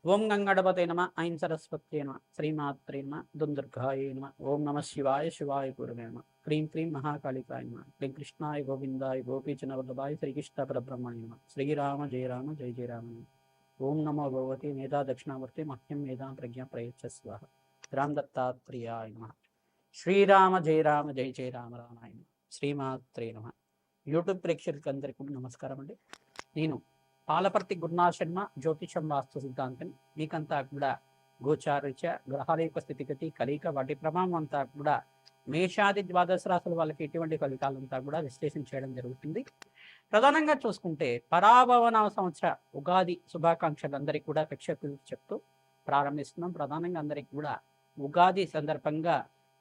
ఓం గంగణపతే నమ ఐం సరస్వత్యే నమ శ్రీమాత్రే నమ దుందుర్గాయ నమ ఓం నమ శివాయ శివాయ గురువే నమ క్రీం క్రీం మహాకాళికాయ నమ క్లీం కృష్ణాయ గోవిందాయ గోపీచన వల్లభాయ శ్రీకృష్ణ పరబ్రహ్మణ్య నమ శ్రీరామ జయ రామ జయ జయ రామ ఓం నమో భగవతి మేధా దక్షిణామూర్తి మహ్యం మేధాం ప్రజ్ఞా ప్రయచ్చ స్వాహ రామ్ దత్తాత్రేయాయ నమ శ్రీరామ జయ రామ జయ జయ రామ రామాయ నమ శ్రీమాత్రే నమ యూట్యూబ్ ప్రేక్షకులందరికీ కూడా నమస్కారం అండి. నేను పాలపర్తి గురునాథ్ శర్మ జ్యోతిషం వాస్తు సిద్ధాంతం మీకంతా కూడా గోచారీత్య గ్రహాల యొక్క స్థితిగతి కలిక వాటి ప్రభావం అంతా కూడా మేషాది ద్వాదశ రాశుల వాళ్ళకి ఎటువంటి ఫలితాలంతా కూడా విశ్లేషణ చేయడం జరుగుతుంది. ప్రధానంగా చూసుకుంటే పరాభవనామ సంవత్సర ఉగాది శుభాకాంక్షలు అందరికీ కూడా ప్రేక్షకులకు చెప్తూ ప్రారంభిస్తున్నాం. ప్రధానంగా అందరికీ కూడా ఉగాది సందర్భంగా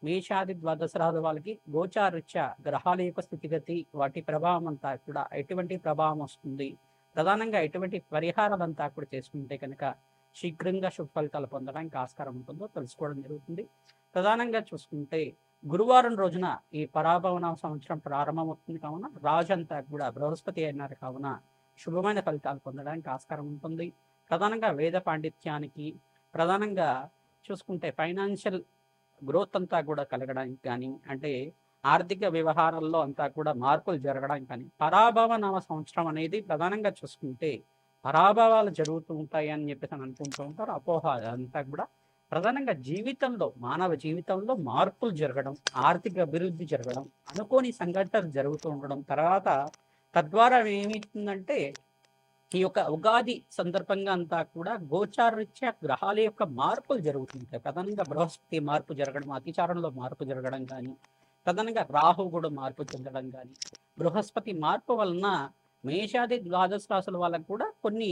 మేషాది ద్వాదశ రాశుల వాళ్ళకి గోచారీత్య గ్రహాల యొక్క స్థితిగతి వాటి ప్రభావం అంతా కూడా ఎటువంటి ప్రభావం వస్తుంది, ప్రధానంగా ఎటువంటి పరిహారాలంతా కూడా చేసుకుంటే కనుక శీఘ్రంగా శుభ ఫలితాలు పొందడానికి ఆస్కారం ఉంటుందో తెలుసుకోవడం జరుగుతుంది. ప్రధానంగా చూసుకుంటే గురువారం రోజున ఈ పరాభవన సంవత్సరం ప్రారంభమవుతుంది కావున రాజంతా కూడా బృహస్పతి అయినారు కావున శుభమైన ఫలితాలు పొందడానికి ఆస్కారం ఉంటుంది. ప్రధానంగా వేద పాండిత్యానికి ప్రధానంగా చూసుకుంటే ఫైనాన్షియల్ గ్రోత్ అంతా కూడా కలగడానికి కానీ అంటే ఆర్థిక వ్యవహారాల్లో అంతా కూడా మార్పులు జరగడానికి కానీ పరాభవ నవ సంవత్సరం అనేది ప్రధానంగా చూసుకుంటే పరాభవాలు జరుగుతూ ఉంటాయి అని చెప్పేసి అనుకుంటూ ఉంటారు. అపోహ అంతా కూడా ప్రధానంగా జీవితంలో మానవ జీవితంలో మార్పులు జరగడం, ఆర్థిక అభివృద్ధి జరగడం, అనుకోని సంఘటనలు జరుగుతూ ఉండడం తర్వాత తద్వారా ఏమవుతుందంటే ఈ యొక్క ఉగాది సందర్భంగా అంతా కూడా గోచారరీత్యా గ్రహాల యొక్క మార్పులు జరుగుతుంటాయి. ప్రధానంగా బృహస్పతి మార్పు జరగడం, అతిచారంలో మార్పు జరగడం కానీ ప్రధానంగా రాహు కూడా మార్పు చెందడం కానీ బృహస్పతి మార్పు వలన మేషాది ద్వాదశ రాశుల వాళ్ళకు కూడా కొన్ని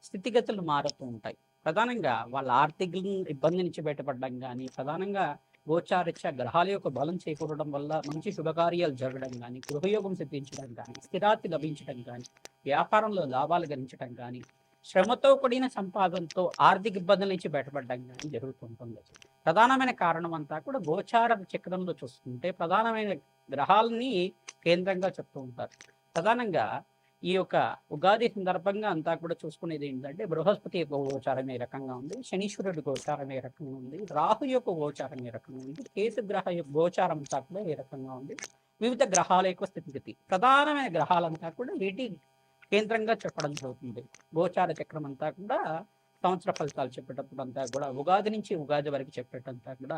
స్థితిగతులు మారుతూ ఉంటాయి. ప్రధానంగా వాళ్ళ ఆర్థిక ఇబ్బంది నుంచి బయటపడడం కానీ ప్రధానంగా గోచారీత్యా గ్రహాల యొక్క బలం చేకూరడం వల్ల మంచి శుభకార్యాలు జరగడం కానీ గృహయోగం సిద్ధించడం కానీ స్థిరాతి లభించడం కానీ వ్యాపారంలో లాభాలు గణించడం కానీ శ్రమతో కూడిన సంపాదనతో ఆర్థిక ఇబ్బందుల నుంచి బయటపడడం కానీ జరుగుతుంటుంది. ప్రధానమైన కారణం అంతా కూడా గోచార చక్రంలో చూసుకుంటే ప్రధానమైన గ్రహాలని కేంద్రంగా చెప్తూ ఉంటారు. ప్రధానంగా ఈ యొక్క ఉగాది సందర్భంగా అంతా కూడా చూసుకునేది ఏంటంటే బృహస్పతి యొక్క గోచారం ఏ రకంగా ఉంది, శనీశ్వరుడి గోచారం ఏ రకంగా ఉంది, రాహు యొక్క గోచారం ఏ రకంగా ఉంది, కేతు గ్రహ యొక్క గోచారం అంతా కూడా ఏ రకంగా ఉంది, వివిధ గ్రహాల యొక్క స్థితిగతి ప్రధానమైన గ్రహాలంతా కూడా వీటి కేంద్రంగా చెప్పడం జరుగుతుంది. గోచార చక్రం అంతా కూడా సంవత్సర ఫలితాలు చెప్పేటప్పుడు అంతా కూడా ఉగాది నుంచి ఉగాది వరకు చెప్పేటంతా కూడా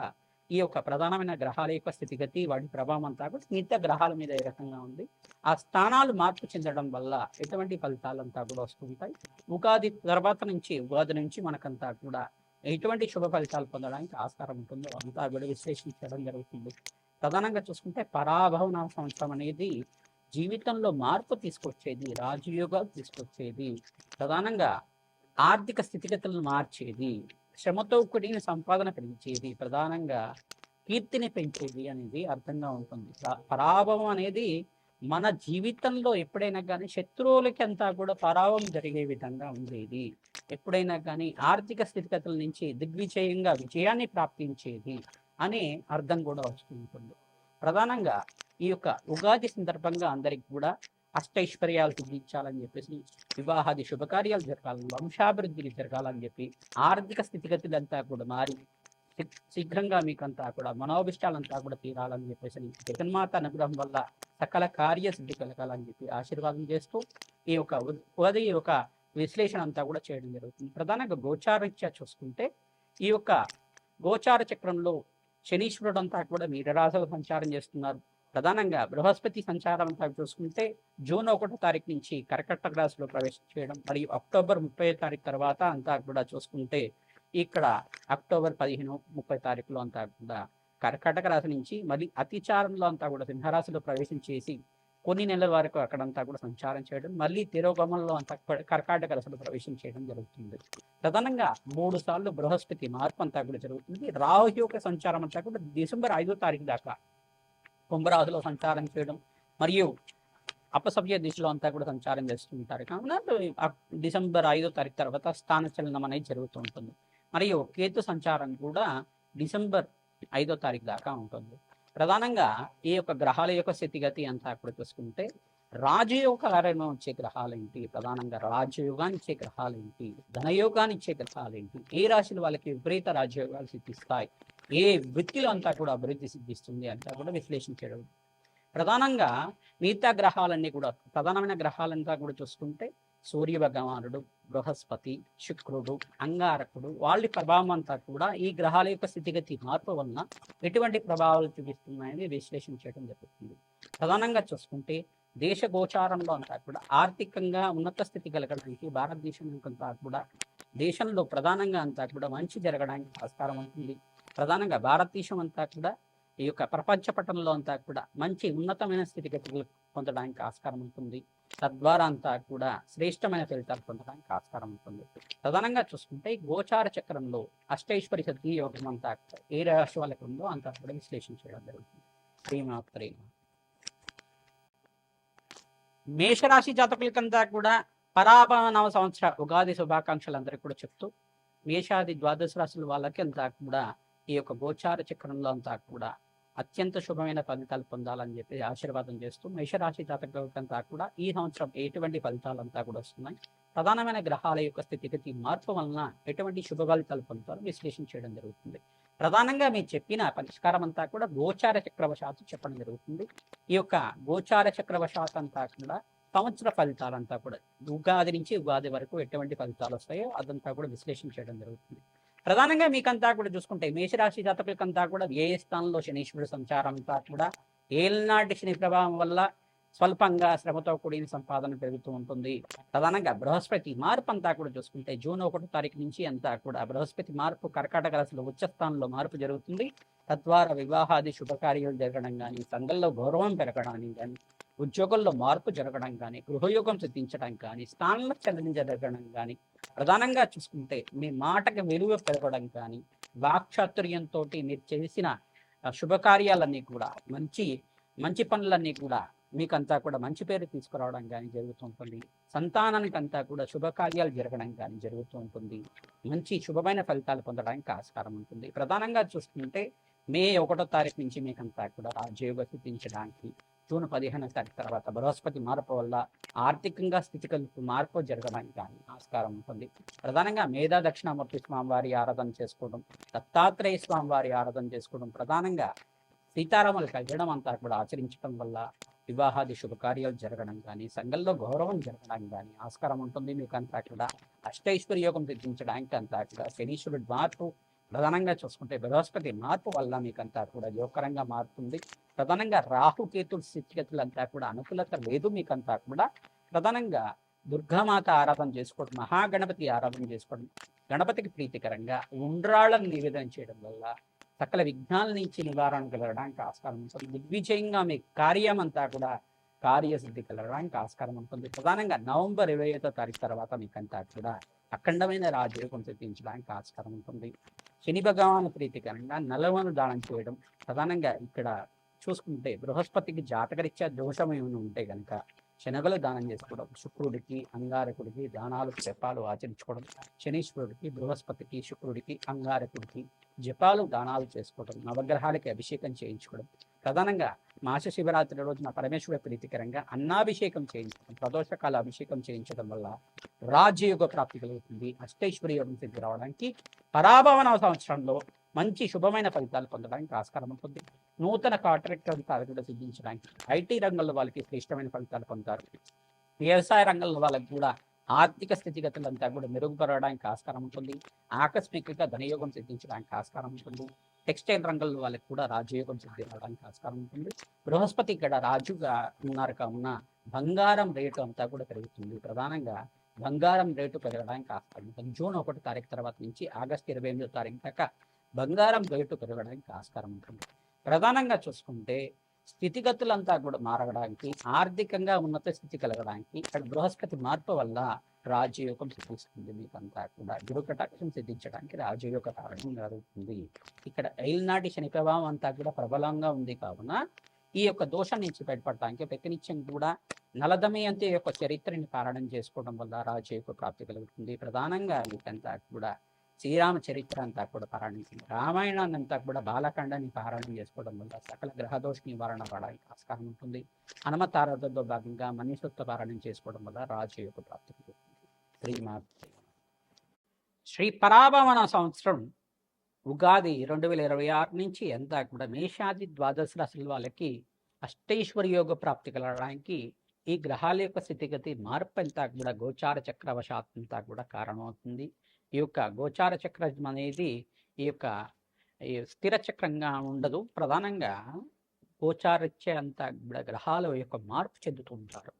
ఈ యొక్క ప్రధానమైన గ్రహాల యొక్క స్థితిగతి వాటి ప్రభావం అంతా కూడా మిగతా గ్రహాల మీద ఏ రకంగా ఉంది, ఆ స్థానాలు మార్పు చెందడం వల్ల ఎటువంటి ఫలితాలంతా కూడా వస్తుంటాయి. ఉగాది తర్వాత నుంచి ఉగాది నుంచి మనకంతా కూడా ఎటువంటి శుభ ఫలితాలు పొందడానికి ఆస్కారం ఉంటుందో అంతా కూడా విశ్లేషించడం జరుగుతుంది. ప్రధానంగా చూసుకుంటే పరాభవన సంవత్సరం అనేది జీవితంలో మార్పు తీసుకొచ్చేది, రాజయోగాలు తీసుకొచ్చేది, ప్రధానంగా ఆర్థిక స్థితిగతులను మార్చేది, శ్రమతో కూడిన సంపాదన పెంచేది, ప్రధానంగా కీర్తిని పెంచేది అనేది అర్థంగా ఉంటుంది. పరాభవం అనేది మన జీవితంలో ఎప్పుడైనా కానీ శత్రువులకి అంతా కూడా పరాభవం జరిగే విధంగా ఉండేది. ఎప్పుడైనా కానీ ఆర్థిక స్థితిగతుల నుంచి దిగ్విజయంగా విజయాన్ని ప్రాప్తించేది అనే అర్థం కూడా వస్తుంటుంది. ప్రధానంగా ఈ యొక్క ఉగాది సందర్భంగా అందరికి కూడా అష్టైశ్వర్యాలు సిద్ధించాలని చెప్పేసి, వివాహాది శుభకార్యాలు జరగాలని, వంశాభివృద్ధి జరగాలని చెప్పి, ఆర్థిక స్థితిగతులంతా కూడా మారి శీఘ్రంగా మీకంతా కూడా మనోభిష్టాలంతా కూడా తీరాలని చెప్పేసి జగన్మాత అనుగ్రహం వల్ల సకల కార్యసిద్ధి కలగాలని చెప్పి ఆశీర్వాదం చేస్తూ ఈ యొక్క ఉగాది యొక్క విశ్లేషణ అంతా కూడా చేయడం జరుగుతుంది. ప్రధానంగా గోచారీత్యా చూసుకుంటే ఈ యొక్క గోచార చక్రంలో శనీశ్వరుడు అంతా కూడా మీనరాశిలో సంచారం చేస్తున్నారు. ప్రధానంగా బృహస్పతి సంచారం అంతా చూసుకుంటే జూన్ 1వ తారీఖు నుంచి కర్కాటక రాశిలో ప్రవేశం చేయడం మరియు అక్టోబర్ 30వ తారీఖు తర్వాత అంతా కూడా చూసుకుంటే ఇక్కడ అక్టోబర్ 15, 30 తారీఖులో అంతా కూడా కర్కాటక రాశి నుంచి మళ్ళీ అతిచారంలో అంతా కూడా సింహరాశిలో ప్రవేశం చేసి కొన్ని నెలల వరకు అక్కడంతా కూడా సంచారం చేయడం, మళ్ళీ తిరోగమనంలో అంతా కర్కాటక రాశిలో ప్రవేశం చేయడం జరుగుతుంది. ప్రధానంగా 3 సార్లు బృహస్పతి మార్పు అంతా కూడా జరుగుతుంది. రాహు యొక్క సంచారం అంతా కూడా డిసెంబర్ 5వ తారీఖు దాకా కుంభరాశిలో సంచారం చేయడం మరియు అపసవ్య దిశలో అంతా కూడా సంచారం చేస్తుంటారు. కావున డిసెంబర్ 5వ తారీఖు తర్వాత స్థాన చలనం అనేది జరుగుతూ ఉంటుంది. మరియు కేతు సంచారం కూడా డిసెంబర్ 5వ తారీఖు దాకా ఉంటుంది. ప్రధానంగా ఈ యొక్క గ్రహాల యొక్క స్థితిగతి అంతా కూడా చూసుకుంటే రాజయోగాలను ఇచ్చే గ్రహాలు ఏంటి, ప్రధానంగా రాజయోగాన్ని ఇచ్చే గ్రహాలు ఏంటి, ధనయోగాన్ని ఇచ్చే గ్రహాలు ఏంటి, ఏ రాశులు వాళ్ళకి విపరీత రాజయోగాలు సిద్ధిస్తాయి, ఏ వృత్తిలో అంతా కూడా అభివృద్ధి సిద్ధిస్తుంది అంతా కూడా విశ్లేషణ చేయడం. ప్రధానంగా మిగతా గ్రహాలన్నీ కూడా ప్రధానమైన గ్రహాలంతా కూడా చూసుకుంటే సూర్య భగవానుడు, బృహస్పతి, శుక్రుడు, అంగారకుడు, వాళ్ళ ప్రభావం అంతా కూడా ఈ గ్రహాల యొక్క స్థితిగతి మార్పు వలన ఎటువంటి ప్రభావాలు చూపిస్తున్నాయని విశ్లేషణ చేయడం జరుగుతుంది. ప్రధానంగా చూసుకుంటే దేశ గోచారంలో అంతా కూడా ఆర్థికంగా ఉన్నత స్థితి కలగడానికి భారతదేశం అంతా కూడా దేశంలో ప్రధానంగా అంతా కూడా మంచి జరగడానికి ఆస్కారం ఉంటుంది. ప్రధానంగా భారతదేశం అంతా కూడా ఈ యొక్క ప్రపంచ పటంలో అంతా కూడా మంచి ఉన్నతమైన స్థితిగతులు పొందడానికి ఆస్కారం ఉంటుంది. తద్వారా అంతా కూడా శ్రేష్టమైన ఫలితాలు పొందడానికి ఆస్కారం ఉంటుంది. ప్రధానంగా చూసుకుంటే గోచార చక్రంలో అష్టైశ్వర్య సిద్ధి యోగం అంతా ఏ రాశి వాళ్ళకి ఉందో అంతా కూడా విశ్లేషణ చేయడం జరుగుతుంది. శ్రీమాత్రే. మేషరాశి జాతకులకంతా కూడా పరాభవ నవ సంవత్సర ఉగాది శుభాకాంక్షలు అందరికీ కూడా చెప్తూ, మేషాది ద్వాదశ రాశుల వాళ్ళకి అంతా కూడా ఈ యొక్క గోచార చక్రంలో అంతా కూడా అత్యంత శుభమైన ఫలితాలు పొందాలని చెప్పి ఆశీర్వాదం చేస్తూ, మేషరాశి జాతకులకంతా కూడా ఈ సంవత్సరం ఎటువంటి ఫలితాలంతా కూడా వస్తున్నాయి, ప్రధానమైన గ్రహాల యొక్క స్థితిగతి మార్పు వలన ఎటువంటి శుభ ఫలితాలు పొందుతారో విశ్లేషణ చేయడం జరుగుతుంది. ప్రధానంగా మీరు చెప్పిన పరిష్కారం అంతా కూడా గోచార చక్రవశాత్తు చెప్పడం జరుగుతుంది. ఈ యొక్క గోచార చక్రవశాత్తు అంతా కూడా సంవత్సర ఫలితాలంతా కూడా ఉగాది నుంచి ఉగాది వరకు ఎటువంటి ఫలితాలు వస్తాయో అదంతా కూడా విశ్లేషణ చేయడం జరుగుతుంది. ప్రధానంగా మీకంతా కూడా చూసుకుంటే మేషరాశి జాతకులకంతా కూడా ఏ స్థానంలో శనీశ్వరుడు సంచారం అంతా కూడా ఏళ్ళనాటి శని ప్రభావం వల్ల స్వల్పంగా శ్రమతో కూడిన సంపాదన పెరుగుతూ ఉంటుంది. ప్రధానంగా బృహస్పతి మార్పు అంతా కూడా చూసుకుంటే జూన్ 1వ తారీఖు నుంచి అంతా కూడా బృహస్పతి మార్పు కర్కాటక రాశిలో ఉచ్చస్థానంలో మార్పు జరుగుతుంది. తద్వారా వివాహాది శుభకార్యాలు జరగడం కానీ, సంఘంలో గౌరవం పెరగడానికి కానీ, ఉద్యోగంలో మార్పు జరగడం కానీ, గృహయోగం సిద్ధించడం కానీ, స్థానంలో జరగడం కానీ, ప్రధానంగా చూసుకుంటే మీ మాటకి విలువ పెరగడం కానీ, వాక్చాతుర్యంతో మీరు చేసిన శుభకార్యాలన్నీ కూడా మంచి మంచి పనులన్నీ కూడా మీకంతా కూడా మంచి పేరు తీసుకురావడం కానీ జరుగుతుంటుంది. సంతానానికి అంతా కూడా శుభకార్యాలు జరగడం కానీ జరుగుతూ ఉంటుంది. మంచి శుభమైన ఫలితాలు పొందడానికి ఆస్కారం ఉంటుంది. ప్రధానంగా చూసుకుంటే మే 1వ తారీఖు నుంచి మీకంతా కూడా రాజయోగ సిద్ధించడానికి, జూన్ 15వ తారీఖు తర్వాత బృహస్పతి మార్పు వల్ల ఆర్థికంగా స్థితిగతులకు మార్పు జరగడానికి కానీ ఆస్కారం ఉంటుంది. ప్రధానంగా మేధా దక్షిణామూర్తి స్వామివారి ఆరాధన చేసుకోవడం, దత్తాత్రేయ స్వామివారి ఆరాధన చేసుకోవడం, ప్రధానంగా సీతారాముల కళ్యాణం అంతా కూడా ఆచరించడం వల్ల వివాహాది శుభకార్యాలు జరగడం కానీ, సంఘంలో గౌరవం జరగడం కానీ ఆస్కారం ఉంటుంది. మీకు అంతా కూడా అష్టైశ్వర్య యోగం సిద్ధించడానికి అంతా కూడా శనీశ్వరుడు మార్పు, ప్రధానంగా చూసుకుంటే బృహస్పతి మార్పు వల్ల మీకంతా కూడా యోగకరంగా మారుతుంది. ప్రధానంగా రాహుకేతుల స్థితిగతులంతా కూడా అనుకూలత లేదు మీకంతా కూడా. ప్రధానంగా దుర్గామాత ఆరాధన చేసుకోవడం, మహాగణపతి ఆరాధన చేసుకోవడం, గణపతికి ప్రీతికరంగా ఉండ్రాళ్ళను నివేదన చేయడం వల్ల సకల విఘ్నాల నుంచి నివారణ కలగడానికి ఆస్కారం ఉంటుంది. దిగ్విజయంగా మీ కార్యం అంతా కూడా కార్యసిద్ధి కలగడానికి ఆస్కారం ఉంటుంది. ప్రధానంగా నవంబర్ 25వ తారీఖు తర్వాత మీకంతా కూడా అఖండమైన రాజయోగం సిద్ధించడానికి ఆస్కారం ఉంటుంది. శని భగవాను ప్రీతికరంగా నలవను దానం చేయడం, ప్రధానంగా ఇక్కడ చూసుకుంటే బృహస్పతికి జాతకరీత్యా దోషం ఏమైనా ఉంటే కనుక శనగలు దానం చేసుకోవడం, శుక్రుడికి అంగారకుడికి దానాలు జపాలు ఆచరించుకోవడం, శనీశ్వరుడికి బృహస్పతికి శుక్రుడికి అంగారకుడికి జపాలు దానాలు చేసుకోవడం, నవగ్రహాలకి అభిషేకం చేయించుకోవడం, ప్రధానంగా మాస శివరాత్రి రోజున పరమేశ్వర ప్రీతికరంగా అన్నాభిషేకం చేయించడం, ప్రదోషకాల అభిషేకం చేయించడం వల్ల రాజ్యయోగ ప్రాప్తి కలుగుతుంది. అష్టైశ్వర్య యోగం సిద్ధి రావడానికి పరాభవన సంవత్సరంలో మంచి శుభమైన ఫలితాలు పొందడానికి ఆస్కారం ఉంటుంది. నూతన కాంట్రాక్ట్ ఫలితాలు కూడా సిద్ధించడానికి, ఐటీ రంగంలో వాళ్ళకి శ్రేష్టమైన ఫలితాలు పొందుతారు. వ్యవసాయ రంగంలో వాళ్ళకి కూడా ఆర్థిక స్థితిగతులంతా కూడా మెరుగుపడడానికి ఆస్కారం ఉంటుంది. ఆకస్మికంగా ధనయోగం సిద్ధించడానికి ఆస్కారం ఉంటుంది. టెక్స్టైల్ రంగంలో వాళ్ళకి కూడా రాజయోగం సిద్ధి రావడానికి ఆస్కారం ఉంటుంది. బృహస్పతి ఇక్కడ రాజుగా ఉన్నారు కావున బంగారం రేటు అంతా కూడా పెరుగుతుంది. ప్రధానంగా బంగారం రేటు పెరగడానికి ఆస్కారం ఉంటుంది. జూన్ 1వ తారీఖు తర్వాత నుంచి ఆగస్టు 28వ తారీఖు దాకా బంగారం రేటు పెరగడానికి ఆస్కారం ఉంటుంది. ప్రధానంగా చూసుకుంటే స్థితిగతులంతా కూడా మారడానికి, ఆర్థికంగా ఉన్నత స్థితి కలగడానికి ఇక్కడ బృహస్పతి మార్పు వల్ల రాజయోగం సిద్ధిస్తుంది. మీకంతా కూడా గురుకటాక్షం సిద్ధించడానికి రాజయోగ కారణం జరుగుతుంది. ఇక్కడ ఏళ్ళనాటి శని ప్రభావం అంతా కూడా ప్రబలంగా ఉంది కావున ఈ యొక్క దోషం నుంచి బయటపడటానికి ప్రతినిత్యం కూడా నలదమయంతి యొక్క చరిత్రని కారణం చేసుకోవడం వల్ల రాజయోగ ప్రాప్తి కలుగుతుంది. ప్రధానంగా మీకంతా కూడా శ్రీరామ చరిత్ర అంతా కూడా పారాయణించండి. రామాయణాన్ని అంతా కూడా బాలకాండాన్ని పారాయణం చేసుకోవడం వల్ల సకల గ్రహదోష నివారణ పడడానికి ఆస్కారం ఉంటుంది. హనుమత్ ఆరాధనలో భాగంగా మణిసూక్త పారాయణం చేసుకోవడం వల్ల రాజయోగ ప్రాప్తి కలుగుతుంది. శ్రీమాత్రే శ్రీ పరాభవన సంవత్సరం ఉగాది 2026 నుంచి అంతా కూడా మేషాది ద్వాదశ రాశుల వాళ్ళకి అష్టైశ్వర్య యోగ ప్రాప్తి కలగడానికి ఈ గ్రహాల యొక్క స్థితిగతి మార్పు అంతా కూడా గోచార చక్రవశాత్ అంతా కూడా కారణమవుతుంది. ఈ యొక్క గోచార చక్రం అనేది ఈ యొక్క స్థిర చక్రంగా ఉండదు. ప్రధానంగా గోచారిత్య అంతా కూడా గ్రహాల యొక్క మార్పు చెందుతూ ఉంటారు.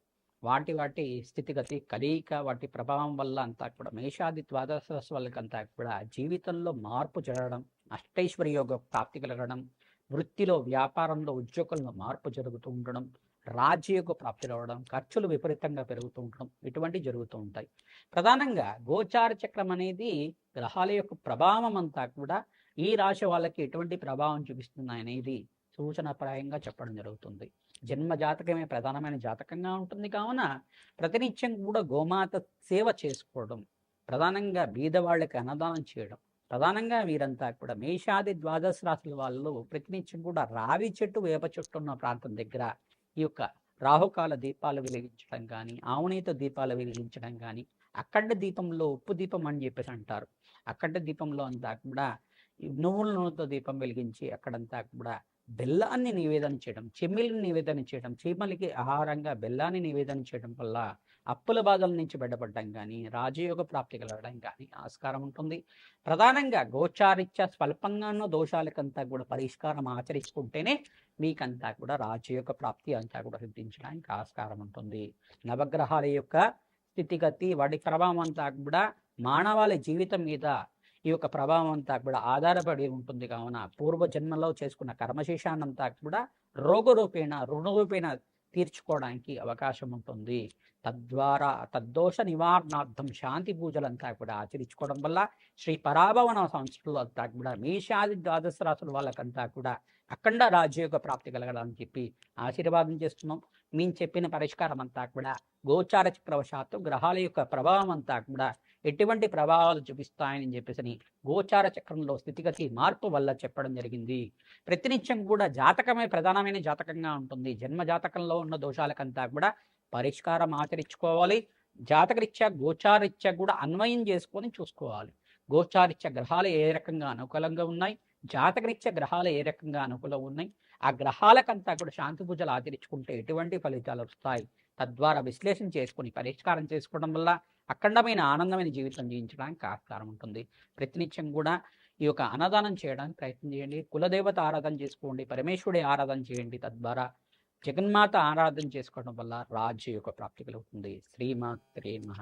వాటి స్థితిగతి కలయిక వాటి ప్రభావం వల్ల అంతా కూడా మేషాది ద్వాదశ రాశి వాళ్ళకంతా కూడా జీవితంలో మార్పు జరగడం, అష్టైశ్వర్య యోగ ప్రాప్తి కలగడం, వృత్తిలో వ్యాపారంలో ఉద్యోగంలో మార్పు జరుగుతూ ఉండడం, రాజ్యయోగ ప్రాప్తి రావడం, ఖర్చులు విపరీతంగా పెరుగుతూ ఉండడం, ఇటువంటివి జరుగుతూ ఉంటాయి. ప్రధానంగా గోచార చక్రం అనేది గ్రహాల యొక్క ప్రభావం అంతా కూడా ఈ రాశి వాళ్ళకి ఎటువంటి ప్రభావం చూపిస్తుంది అనేది సూచనప్రాయంగా చెప్పడం జరుగుతుంది. జన్మ జాతకమే ప్రధానమైన జాతకంగా ఉంటుంది కావున ప్రతినిత్యం కూడా గోమాత సేవ చేసుకోవడం, ప్రధానంగా బీదవాళ్ళకి అన్నదానం చేయడం, ప్రధానంగా వీరంతా కూడా మేషాది ద్వాదశ రాశుల వాళ్ళు ప్రతినిత్యం కూడా రావి చెట్టు వేప చెట్టు ఉన్న ప్రాంతం దగ్గర ఈ యొక్క రాహుకాల దీపాలు వెలిగించడం కానీ, ఆవునేత దీపాలు వెలిగించడం కానీ, అఖండ దీపంలో ఉప్పు దీపం అని చెప్పేసి అంటారు. అఖండ దీపంలో అంతా కూడా నువ్వుల నూనెతో దీపం వెలిగించి అక్కడంతా కూడా బెల్లాన్ని నివేదన చేయడం, చెమ్మిలిని నివేదన చేయడం, చీమలకి ఆహారంగా బెల్లాన్ని నివేదన చేయడం వల్ల అప్పుల బాధల నుంచి బయటపడడం కానీ, రాజయోగ ప్రాప్తి కలగడం కానీ ఆస్కారం ఉంటుంది. ప్రధానంగా గోచారిత్య స్వల్పంగా ఉన్న దోషాలకంతా కూడా పరిష్కారం ఆచరించుకుంటేనే మీకంతా కూడా రాజయోగ ప్రాప్తి అంతా కూడా సిద్ధించడానికి ఆస్కారం ఉంటుంది. నవగ్రహాల యొక్క స్థితిగతి వాటి ప్రభావం అంతా కూడా మానవాళి జీవితం మీద ఈ యొక్క ప్రభావం అంతా కూడా ఆధారపడి ఉంటుంది కావున పూర్వజన్మలో చేసుకున్న కర్మశేషాన్నంతా కూడా రోగరూపేణ రుణరూపేణ తీర్చుకోవడానికి అవకాశం ఉంటుంది. తద్వారా తద్దోష నివారణార్థం శాంతి పూజలంతా కూడా ఆచరించుకోవడం వల్ల శ్రీ పరాభవన సంవత్సరంలో అంతా కూడా మేషాది ద్వాదశ రాశుల వాళ్ళకంతా కూడా అఖండ రాజయోగ ప్రాప్తి కలగడానికి చెప్పి ఆశీర్వాదం చేస్తున్నాం. మేము చెప్పిన పరిష్కారం అంతా కూడా గోచార చక్రవశాత్తు గ్రహాల యొక్క ప్రభావం అంతా కూడా ఎటువంటి ప్రభావాలు చూపిస్తాయని చెప్పేసి గోచార చక్రంలో స్థితిగతి మార్పు వల్ల చెప్పడం జరిగింది. ప్రతినిత్యం కూడా జాతకమే ప్రధానమైన జాతకంగా ఉంటుంది. జన్మ జాతకంలో ఉన్న దోషాలకంతా కూడా పరిష్కారం ఆచరించుకోవాలి. జాతకరీత్యా గోచారీత్యా కూడా అన్వయం చేసుకొని చూసుకోవాలి. గోచారీత్యా గ్రహాలు ఏ రకంగా అనుకూలంగా ఉన్నాయి, జాతకరీత్యా గ్రహాలు ఏ రకంగా అనుకూలంగా ఉన్నాయి, ఆ గ్రహాలకంతా కూడా శాంతి పూజలు ఆచరించుకుంటే ఎటువంటి ఫలితాలు వస్తాయి, తద్వారా విశ్లేషణ చేసుకుని పరిష్కారం చేసుకోవడం వల్ల అఖండమైన ఆనందమైన జీవితం జీవించడానికి ఆస్కారం ఉంటుంది. ప్రతినిత్యం కూడా ఈ యొక్క అన్నదానం చేయడానికి ప్రయత్నం చేయండి. కులదేవత ఆరాధన చేసుకోండి, పరమేశ్వరుడి ఆరాధన చేయండి. తద్వారా జగన్మాత ఆరాధన చేసుకోవడం వల్ల రాజ్య యొక్క ప్రాప్తి కలుగుతుంది. శ్రీమాత్రే నమః.